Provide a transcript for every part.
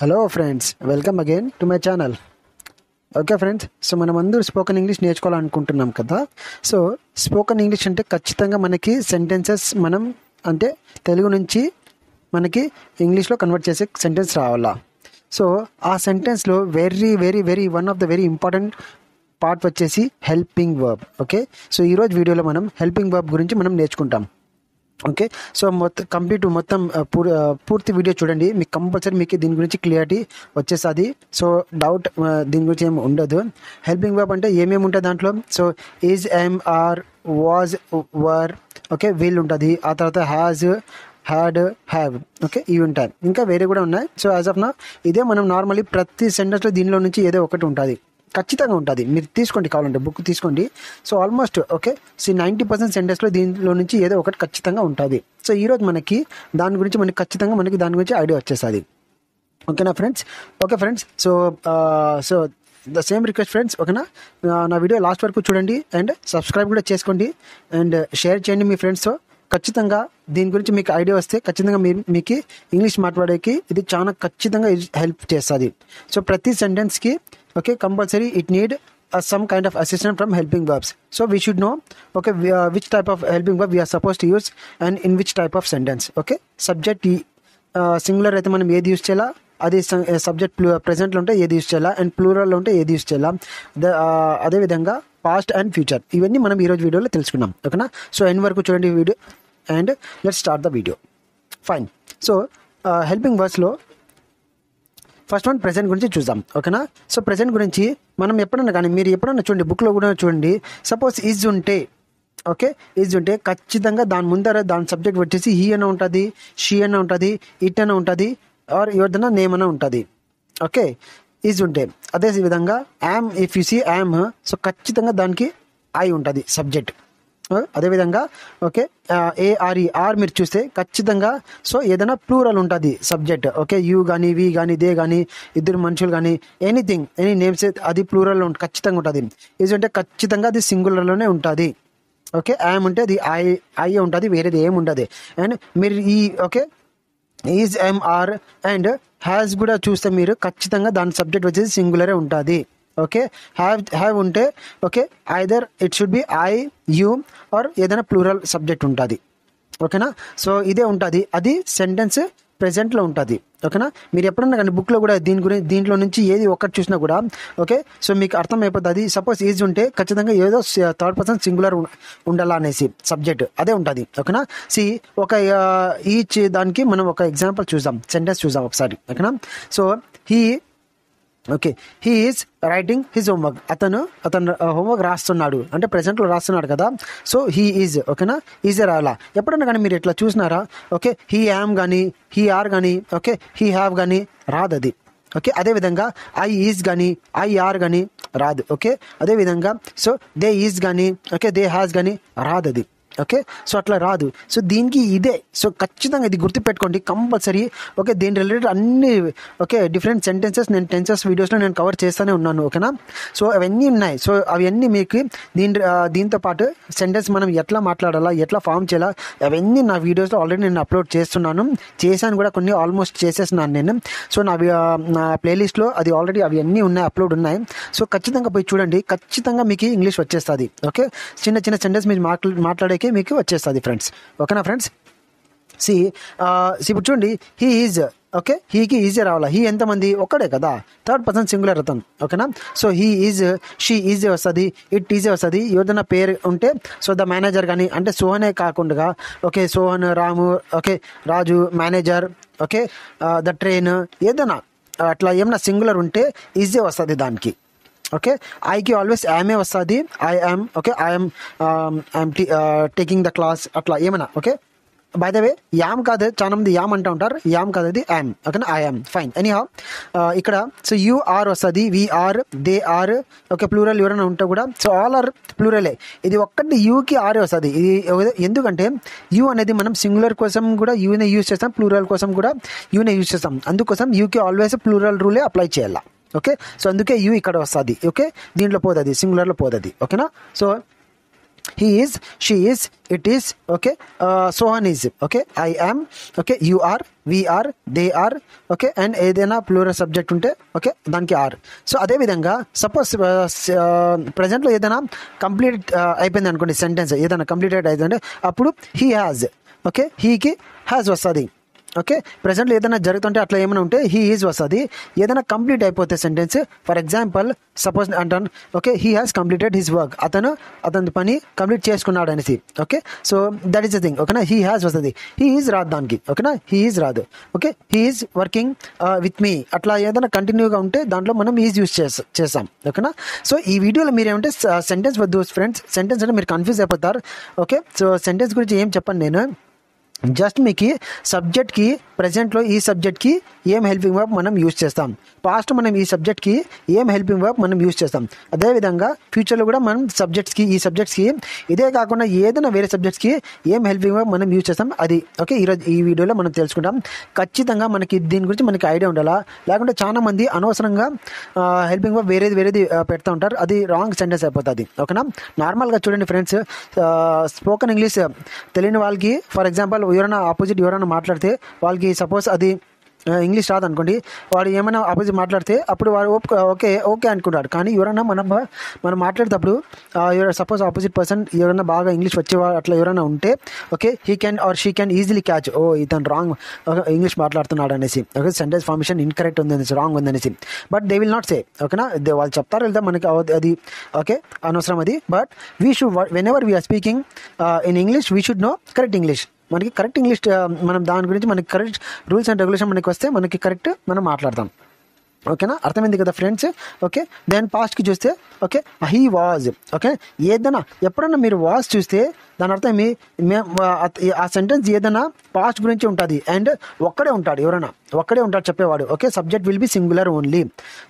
Hello friends, welcome again to my channel. Okay friends, so మనం అందరూ spoken English నేర్చుకోవాలనుకుంటున్నాం కదా. So spoken English అంటే ఖచ్చితంగా మనకి సెంటెన్సెస్ మనం అంటే తెలుగు నుంచి మనకి ఇంగ్లీష్లో కన్వర్ట్ చేసే సెంటెన్స్ రావాలా. సో ఆ సెంటెన్స్లో very very very one of the very important part వచ్చేసి హెల్పింగ్ వర్బ్. ఓకే, సో ఈరోజు వీడియోలో మనం హెల్పింగ్ వర్బ్ గురించి మనం నేర్చుకుంటాం. ఓకే, సో మొత్తం పూర్తి వీడియో చూడండి, మీకు కంపల్సరీ మీకు దీని గురించి క్లియరిటీ వచ్చేస్తుంది. సో డౌట్ దీని గురించి ఏమి ఉండదు. హెల్పింగ్ వర్బ్ అంటే ఏమేమి ఉంటుంది దాంట్లో. So is, am, are, was, were, okay, will ఉంటుంది. ఆ తర్వాత హ్యాజ్, హ్యాడ్, హ్యావ్, ఓకే, ఇవి ఉంటాయి. ఇంకా వేరే కూడా ఉన్నాయి. సో యాజ్ ఆఫ్ నా ఇదే మనం నార్మల్లీ ప్రతి సెంటెన్స్లో దీనిలో నుంచి ఏదో ఒకటి ఉంటుంది, ఖచ్చితంగా ఉంటుంది. మీరు తీసుకోండి, కావాలంటే బుక్ తీసుకోండి. సో ఆల్మోస్ట్ ఓకే, సో 90% సెంటెన్స్లో దీనిలో నుంచి ఏదో ఒకటి ఖచ్చితంగా ఉంటుంది. సో ఈరోజు మనకి దాని గురించి దాని గురించి ఐడియా వచ్చేస్తుంది. ఓకేనా friends? Okay friends, so the same request friends, ఓకేనా, నా వీడియో లాస్ట్ వరకు చూడండి అండ్ సబ్స్క్రైబ్ కూడా చేసుకోండి అండ్ షేర్ చేయండి మీ ఫ్రెండ్స్తో. ఖచ్చితంగా దీని గురించి మీకు ఐడియా వస్తే ఖచ్చితంగా మీకు ఇంగ్లీష్ మాట్లాడేకి ఇది చాలా ఖచ్చితంగా హెల్ప్ చేస్తుంది. సో ప్రతి సెంటెన్స్కి okay compulsory it need some kind of assistance from helping verbs. So we should know okay which type of helping verb we are supposed to use and in which type of sentence. Okay, subject singular అయితే మనం ఏది use చేయాలా, అది subject ప్రెజెంట్లో ఉంటే ఏది use చేయాలా, and ప్లూరల్లో ఉంటే ఏది యూజ్ చేయాలా, అదేవిధంగా పాస్ట్ అండ్ ఫ్యూచర్, ఇవన్నీ మనం ఈరోజు వీడియోలో తెలుసుకున్నాం. ఓకేనా, సో ఎండ్ వరకు చూడండి video and let's start the video. Fine. So helping వర్బ్స్లో ఫస్ట్ వన్ ప్రెజెంట్ గురించి చూద్దాం. ఓకేనా, సో ప్రెజెంట్ గురించి మనం ఎప్పుడన్నా కానీ మీరు ఎప్పుడన్నా చూడండి, బుక్లో కూడా చూడండి. సపోజ్ ఈజ్ ఉంటే, ఓకే, ఈజ్ ఉంటే ఖచ్చితంగా దాని ముందర దాని సబ్జెక్ట్ వచ్చేసి హీ అన్న ఉంటుంది, షీ అన్న ఉంటుంది, ఇట్ అన్న ఉంటుంది, ఆర్ ఎవరిదైనా నేమ్ అన్న ఉంటుంది. ఓకే, ఈజ్ ఉంటే అదే విధంగా am, if you see am, so ఖచ్చితంగా దానికి ఐ ఉంటుంది సబ్జెక్ట్. అదేవిధంగా ఓకే ఏఆర్ఈ, ఆర్ మీరు చూస్తే ఖచ్చితంగా సో ఏదైనా ప్లూరల్ ఉంటుంది సబ్జెక్ట్. ఓకే, యూ కానీ, వి కానీ, దే కానీ, ఇద్దరు మనుషులు కానీ, ఎనీథింగ్, ఎనీ నేమ్స్ అది ప్లూరల్ ఖచ్చితంగా ఉంటుంది. ఈజ్ అంటే ఖచ్చితంగా అది సింగులర్లోనే ఉంటుంది. ఓకే, యామ్ ఉంటే అది ఐ ఉంటుంది, వేరేది ఏమి ఉండదు. అండ్ మీరు ఈ okay is, am, are and has కూడా చూస్తే మీరు ఖచ్చితంగా దాని సబ్జెక్ట్ వచ్చేసి సింగులరే ఉంటుంది. ఓకే, హ్యావ్ ఉంటే okay either it should be I, you are ఏదైనా ప్లూరల్ సబ్జెక్ట్ ఉంటుంది. ఓకేనా, సో ఇదే ఉంటుంది, అది సెంటెన్స్ ప్రెజెంట్లో ఉంటుంది. ఓకేనా, మీరు ఎప్పుడన్నా కానీ బుక్లో కూడా దీంట్లో నుంచి ఏది ఒక్కటి చూసినా కూడా ఓకే సో మీకు అర్థం అయిపోతుంది. సపోజ్ ఈజ్ ఉంటే ఖచ్చితంగా ఏదో థర్డ్ పర్సన్ సింగులర్ ఉండాలా అనేసి సబ్జెక్ట్ అదే ఉంటుంది. ఓకేనా, ఒక ఈచ్ దానికి మనం ఒక ఎగ్జాంపుల్ చూద్దాం, సెంటెన్స్ చూద్దాం ఒకసారి. ఓకేనా, so okay he is writing his homework, అతను హోంవర్క్ రాస్తున్నాడు అంటే ప్రెజెంట్లో రాస్తున్నాడు కదా. సో హీ ఈజ్, ఓకేనా, ఈజే రాయాలా. ఎప్పుడన్నా కానీ మీరు ఇట్లా చూసినారా, ఓకే హీ యామ్ కానీ, హీ ఆర్ కానీ, ఓకే హీ హ్యావ్ కానీ రాదు అది. ఓకే, అదేవిధంగా ఐ ఈజ్ కానీ, ఐ ఆర్ కానీ రాదు. ఓకే, అదేవిధంగా సో దే ఈజ్ కానీ, ఓకే దే హ్యాస్ కానీ రాదు అది. ఓకే, సో అట్లా రాదు. సో దీనికి ఇదే, సో ఖచ్చితంగా ఇది గుర్తుపెట్టుకోండి కంపల్సరీ. ఓకే, దీని రిలేటెడ్ అన్ని ఓకే డిఫరెంట్ సెంటెన్సెస్ నేను టెన్సెస్ వీడియోస్లో నేను కవర్ చేస్తూనే ఉన్నాను. ఓకేనా, సో అవన్నీ ఉన్నాయి. సో అవన్నీ మీకు దీంతో పాటు సెంటెన్స్ మనం ఎట్లా మాట్లాడాలా, ఎట్లా ఫామ్ చేయాలా, అవన్నీ నా వీడియోస్లో ఆల్రెడీ నేను అప్లోడ్ చేశాను కూడా, కొన్ని ఆల్మోస్ట్ చేసేస్తున్నాను నేను. సో నా ప్లేలిస్ట్లో అది ఆల్రెడీ అవన్నీ ఉన్నాయి, అప్లోడ్ ఉన్నాయి. సో ఖచ్చితంగా పోయి చూడండి, ఖచ్చితంగా మీకు ఇంగ్లీష్ వచ్చేస్తుంది. ఓకే, చిన్న చిన్న సెంటెన్స్ మీరు మాట్లాడే మీకు వచ్చేస్తుంది ఫ్రెండ్స్. ఓకేనా ఫ్రెండ్స్, ఇప్పుడు చూడండి హీ ఈజ్, ఓకే హీకి ఈజీ రావాలా. హీ ఎంతమంది, ఒక్కడే కదా, థర్డ్ పర్సన్ సింగులర్ అతను. ఓకేనా, so he is, she easy వస్తుంది, ఇట్ ఈజీ వస్తుంది. ఏదైనా పేరు ఉంటే సో ద మేనేజర్ కానీ, అంటే సోహనే కాకుండా okay Sohan, Ramu, okay Raju, manager, okay the train, ఏదైనా అట్లా ఏమన్నా సింగులర్ ఉంటే ఈజీ వస్తుంది దానికి. ఓకే, ఐకి ఆల్వేస్ యామే వస్తుంది, I am, okay I'm taking the class, అట్లా ఏమైనా. Okay, by the way yam కాదు, చాలా మంది యామ్ అంటూ ఉంటారు, యామ్ కాదు అది యామ్. ఓకేనా, ఐ యామ్, ఫైన్. ఎనీహౌ ఇక్కడ సో యూ ఆర్ వస్తుంది, we are, they are, okay plural ఎవరైనా ఉంటే కూడా సో ఆల్ ఆర్ ప్లూరలే. ఇది ఒక్కటి యూకి ఆరే వస్తుంది. ఇది ఎందుకంటే యూ అనేది మనం సింగులర్ కోసం కూడా యూనే యూజ్ చేస్తాం, ప్లూరల్ కోసం కూడా యూనే యూజ్ చేస్తాం. అందుకోసం యూకి ఆల్వేస్ ప్లూరల్ రూలే అప్లై చేయాలి. ఓకే, సో అందుకే యూ ఇక్కడ వస్తుంది. ఓకే, దీంట్లో పోతుంది, సింగులర్లో పోతుంది. ఓకేనా, so he is, she is, it is, okay, so on is, okay, I am, okay, you are, we are, they are, okay, and ఏదైనా ప్లూరల్ సబ్జెక్ట్ ఉంటే ఓకే దానికి ఆర్. సో అదేవిధంగా సపోజ్ ప్రజెంట్లో ఏదైనా కంప్లీట్ అయిపోయింది అనుకోండి, సెంటెన్స్ ఏదైనా completed అయిపోయింది, అప్పుడు హీ హ్యాజ్, ఓకే, హీకి హ్యాజ్ వస్తుంది. ఓకే, ప్రజెంట్లో ఏదైనా జరుగుతుంటే అట్లా ఏమైనా ఉంటే హీ ఈజ్ వస్తుంది. ఏదైనా కంప్లీట్ అయిపోతే సెంటెన్స్, ఫర్ ఎగ్జాంపుల్ సపోజ్ అంటాను, okay, he has completed his work, అతని పని కంప్లీట్ చేసుకున్నాడు అనేసి. Okay, so that is the thing. ఓకేనా, హీ హ్యాస్ వస్తుంది, హీ ఈజ్ రాదు దానికి. ఓకేనా, హీ ఈజ్ రాదు. Okay, he is working with me, అట్లా ఏదైనా కంటిన్యూగా ఉంటే దాంట్లో మనం ఈజ్ యూజ్ చేస్తాం. ఓకేనా, సో ఈ వీడియోలో మీరు ఏమంటే సెంటెన్స్ వద్దు ఫ్రెండ్స్, సెంటెన్స్ అంటే మీరు కన్ఫ్యూజ్ అయిపోతారు. ఓకే, సో సెంటెన్స్ గురించి ఏం చెప్పండి నేను, జస్ట్ మీకు సబ్జెక్ట్కి ప్రజెంట్లో ఈ సబ్జెక్ట్కి ఏం హెల్పింగ్ వర్బ్ మనం యూజ్ చేస్తాం, పాస్ట్ మనం ఈ సబ్జెక్ట్కి ఏం హెల్పింగ్ వర్బ్ మనం యూజ్ చేస్తాం, అదేవిధంగా ఫ్యూచర్లో కూడా మనం సబ్జెక్ట్స్కి ఈ సబ్జెక్ట్స్కి ఇదే కాకుండా ఏదైనా వేరే సబ్జెక్ట్స్కి ఏం హెల్పింగ్ వర్బ్ మనం యూజ్ చేస్తాం అది. ఓకే, ఈరోజు ఈ వీడియోలో మనం తెలుసుకుంటాం. ఖచ్చితంగా మనకి దీని గురించి మనకి ఐడియా ఉండాలా, లేకుంటే చాలా మంది అనవసరంగా హెల్పింగ్ వర్బ్ వేరేది పెడతా ఉంటారు, అది రాంగ్ సెంటెన్స్ అయిపోతుంది. ఓకేనా, నార్మల్గా చూడండి ఫ్రెండ్స్, స్పోకెన్ ఇంగ్లీష్ తెలియని వాళ్ళకి, ఫర్ ఎగ్జాంపుల్ ఎవరైనా ఆపోజిట్ ఎవరైనా మాట్లాడితే వాళ్ళకి సపోజ్ అది ఇంగ్లీష్ రాదు అనుకోండి, వాడు ఏమైనా ఆపోజిట్ మాట్లాడితే అప్పుడు వాడు ఓకే ఓకే అనుకుంటాడు. కానీ ఎవరైనా మనం మాట్లాడేటప్పుడు సపోజ్ ఆపోజిట్ పర్సన్ ఎవరైనా బాగా ఇంగ్లీష్ వచ్చేవాడు అట్లా ఎవరైనా ఉంటే, okay, he can or she can easily catch, ఓ ఇతను రాంగ్ ఇంగ్లీష్ మాట్లాడుతున్నాడు అనేసి, ఓకే, సెంటెన్స్ ఫార్మేషన్ ఇన్కరెక్ట్ ఉంది అనేసి, రాంగ్ ఉంది అనేసి. But they will not say. ఓకేనా, వాళ్ళు చెప్తారు వెళ్తే మనకి అది ఓకే అనవసరం అది. But we should whenever we are speaking in English we should know correct English. మనకి కరెక్ట్ ఇంగ్లీష్ మనం దాని గురించి మనకి కరెక్ట్ రూల్స్ అండ్ రెగ్యులేషన్ మనకి వస్తే మనకి కరెక్ట్ మనం మాట్లాడతాం. ఓకేనా, అర్థమైంది కదా ఫ్రెండ్స్. ఓకే, దెన్ పాస్ట్కి చూస్తే ఓకే హీ వాజ్. ఓకే, ఏదైనా ఎప్పుడన్నా మీరు వాజ్ చూస్తే దాని అర్థం ఆ సెంటెన్స్ ఏదైనా పాస్ట్ గురించి ఉంటుంది అండ్ ఒక్కడే ఉంటాడు, ఎవరైనా ఒక్కడే ఉంటాడు చెప్పేవాడు. Okay, subject will be singular only.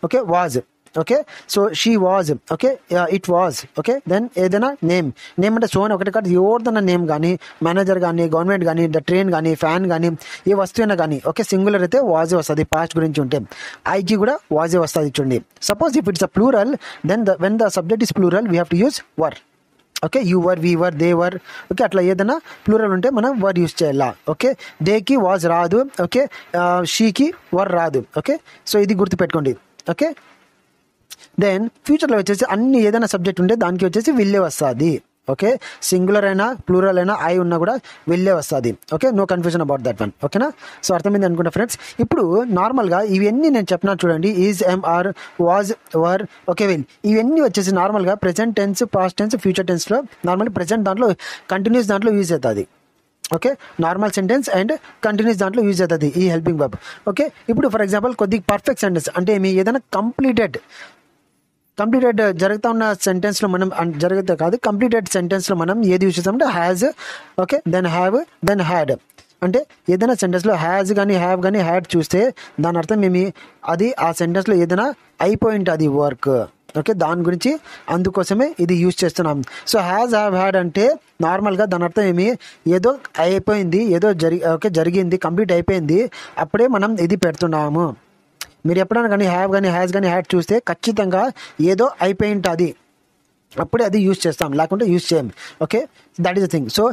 Okay, was. Okay, so she was. Okay, it was. Okay, then ఏదైనా నేమ్ అంటే సో అని ఒకటి కాదు, ఎవరిదైనా నేమ్ కానీ, మేనేజర్ కానీ, గవర్నమెంట్ కానీ, ద ట్రైన్ కానీ, ఫ్యాన్ కానీ, ఏ వస్తువైనా కానీ, ఓకే, సింగులర్ అయితే వాజే వస్తుంది పాస్ట్ గురించి ఉంటే. ఐకి కూడా వాజే వస్తుంది చూడండి. Suppose if it's a plural then when the subject is plural we have to use were. Okay, you were, we were, they were. Okay, అట్లా ఏదైనా ప్లూరల్ ఉంటే మనం వర్ యూజ్ చేయాలా. ఓకే, దేకి వాజ్ రాదు. ఓకే, షీకి వర్ రాదు. Okay, so ఇది గుర్తుపెట్టుకోండి. ఓకే, దెన్ ఫ్యూచర్లో వచ్చేసి అన్ని ఏదైనా సబ్జెక్ట్ ఉంటే దానికి వచ్చేసి విల్లే వస్తుంది. ఓకే, సింగులర్ అయినా ప్లూరల్ అయినా ఐ ఉన్నా కూడా వెళ్ళే వస్తుంది. Okay, no confusion about that one. ఓకేనా, సో అర్థమైంది అనుకుంటా ఫ్రెండ్స్. ఇప్పుడు నార్మల్గా ఇవన్నీ నేను చెప్పినా చూడండి, is, am, are, was, were, okay, will, ఇవన్నీ వచ్చేసి నార్మల్గా present tense, past tense, future టెన్స్లో నార్మల్ ప్రెజెంట్ దాంట్లో కంటిన్యూస్ దాంట్లో యూజ్ అవుతుంది. Okay, normal sentence and continuous దాంట్లో యూజ్ అవుతుంది ఈ హెల్పింగ్ వర్బ్. ఓకే, ఇప్పుడు ఫర్ ఎగ్జాంపుల్ కొద్దిగా పర్ఫెక్ట్ సెంటెన్స్ అంటే మీ ఏదైనా కంప్లీటెడ్ జరుగుతూ ఉన్న సెంటెన్స్లో మనం జరుగుతా కాదు కంప్లీటెడ్ సెంటెన్స్లో మనం ఏది యూజ్ చేస్తామంటే has. Okay, then have, then had. అంటే ఏదైనా సెంటెన్స్లో హ్యాజ్ కానీ హ్యావ్ కానీ హ్యాడ్ చూస్తే దాని అర్థం అది ఆ సెంటెన్స్లో ఏదైనా అయిపోయి ఉంటుంది వర్క్. ఓకే, దాని గురించి అందుకోసమే ఇది యూజ్ చేస్తున్నాం. సో హ్యాజ్, హ్యావ్, హ్యాడ్ అంటే నార్మల్గా దాని అర్థం ఏదో అయిపోయింది, ఏదో జరిగింది, కంప్లీట్ అయిపోయింది, అప్పుడే మనం ఇది పెడుతున్నాము. మీరు ఎప్పుడైనా కానీ హ్యావ్ కానీ హ్యాజ్ కానీ హ్యాడ్ చూస్తే ఖచ్చితంగా ఏదో అయిపోయి ఉంటుంది, అప్పుడే అది యూజ్ చేస్తాం, లేకుంటే యూజ్ చేయం. Okay, that is the thing. So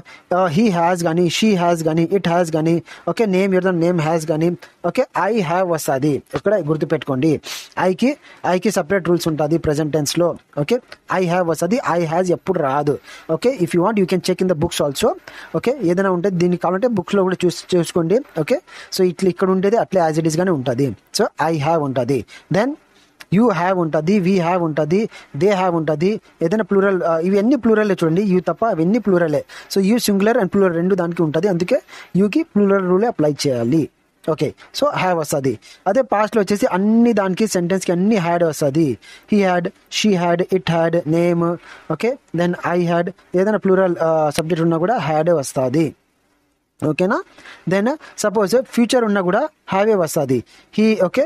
he has కానీ, షీ హ్యాజ్ కానీ, ఇట్ హ్యాజ్ కానీ, okay, name your name has కానీ, ఓకే, ఐ హ్యావ్ వస్తుంది. ఇక్కడ గుర్తుపెట్టుకోండి, ఐకి సపరేట్ రూల్స్ ఉంటుంది ప్రజెంట్ టెన్స్లో. ఓకే, ఐ హ్యావ్ వస్తుంది, ఐ హ్యాజ్ ఎప్పుడు రాదు. Okay, if you want you can check in the books also. Okay, ఏదైనా ఉంటే దీనికి కావాలంటే బుక్స్లో కూడా చూసుకోండి. ఓకే, సో ఇక్కడ ఉండేది అట్లే యాజ్ ఇట్ ఈస్ గానే ఉంటుంది. సో ఐ హ్యావ్ ఉంటుంది, దెన్ యూ హ్యావ్ ఉంటుంది, వీ హ్యావ్ ఉంటుంది, దే హ్యావ్ ఉంటుంది. ఏదైనా ప్లూరల్ ఇవన్నీ ప్లూరలే చూడండి, యూ తప్ప అవన్నీ ప్లూరలే. So you singular and plural రెండు దానికి ఉంటుంది, అందుకే యూకి ప్లూరల్ రూలే అప్లై చేయాలి. ఓకే, సో హ్యావ్ వస్తుంది. అదే పాస్ట్లో వచ్చేసి అన్ని దానికి సెంటెన్స్కి అన్ని హ్యాడ్ వస్తుంది. He had, she had, it had, name. Okay, then I had, ఏదైనా ప్లూరల్ సబ్జెక్ట్ ఉన్నా కూడా హ్యాడే వస్తుంది. ఓకేనా, దెన్ సపోజ్ ఫ్యూచర్ ఉన్నా కూడా హ్యావే వస్తుంది. Okay,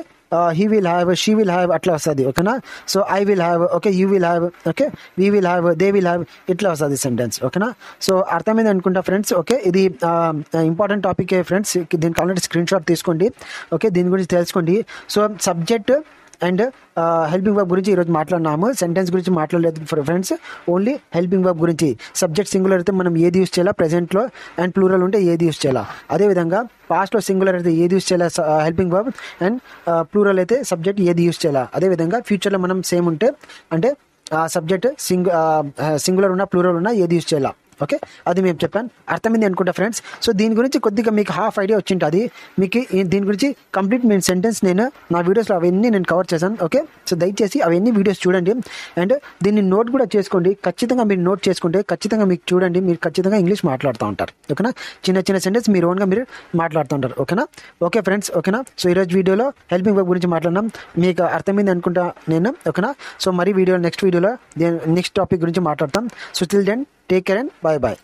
he will have, she will have అట్లా వస్తుంది. ఓకేనా, so I will have, okay, you will have, okay, we will have, they will have, ఇట్లా వస్తుంది సెంటెన్స్. ఓకేనా, సో అర్థమైంది అనుకుంటా ఫ్రెండ్స్. ఓకే, ఇది ఇంపార్టెంట్ టాపిక్ ఫ్రెండ్స్, దీనికి ఆల్రెడీ స్క్రీన్ షాట్ తీసుకోండి. ఓకే, దీని గురించి తెలుసుకోండి. So subject and helping verb గురించి ఈరోజు మాట్లాడినాము. సెంటెన్స్ గురించి మాట్లాడలేదు ఫ్రెండ్స్, ఓన్లీ హెల్పింగ్ వర్బ్ గురించి. సబ్జెక్ట్ సింగులర్ అయితే మనం ఏది యూస్ చేయాలా, ప్రెజెంట్లో అండ్ ప్లూరల్ ఉంటే ఏది యూస్ చేయాలా. అదేవిధంగా పాస్ట్లో సింగులర్ అయితే ఏది యూస్ చేయాలా హెల్పింగ్ వర్బ్, అండ్ ప్లూరల్ అయితే సబ్జెక్ట్ ఏది యూస్ చేయాలా. అదేవిధంగా ఫ్యూచర్లో మనం సేమ్ ఉంటే అంటే సబ్జెక్ట్ సింగులర్ ఉన్నా ప్లూరల్ ఉన్నా ఏది యూస్ చేయాలా. ఓకే, అది మేము చెప్పాను, అర్థమైంది అనుకుంటా ఫ్రెండ్స్. సో దీని గురించి కొద్దిగా మీకు హాఫ్ ఐడియా వచ్చింటుంది. మీకు దీని గురించి కంప్లీట్ మెయిన్ సెంటెన్స్ నేను నా వీడియోస్లో అవన్నీ నేను కవర్ చేశాను. ఓకే, సో దయచేసి అవన్నీ వీడియోస్ చూడండి అండ్ దీన్ని నోట్ కూడా చేసుకోండి. ఖచ్చితంగా మీరు నోట్ చేసుకుంటే ఖచ్చితంగా మీకు చూడండి, మీరు ఖచ్చితంగా ఇంగ్లీష్ మాట్లాడుతూ ఉంటారు. ఓకేనా, చిన్న చిన్న సెంటెన్స్ మీరు ఓన్గా మీరు మాట్లాడుతూ ఉంటారు. ఓకేనా, ఓకే ఫ్రెండ్స్, ఓకేనా. సో ఈరోజు వీడియోలో హెల్పింగ్ వర్బ్ గురించి మాట్లాడినాం, మీకు అర్థమైంది అనుకుంటా నేను. ఓకేనా, సో మరి నెక్స్ట్ వీడియోలో నెక్స్ట్ టాపిక్ గురించి మాట్లాడతాం. So till then, take care and bye bye.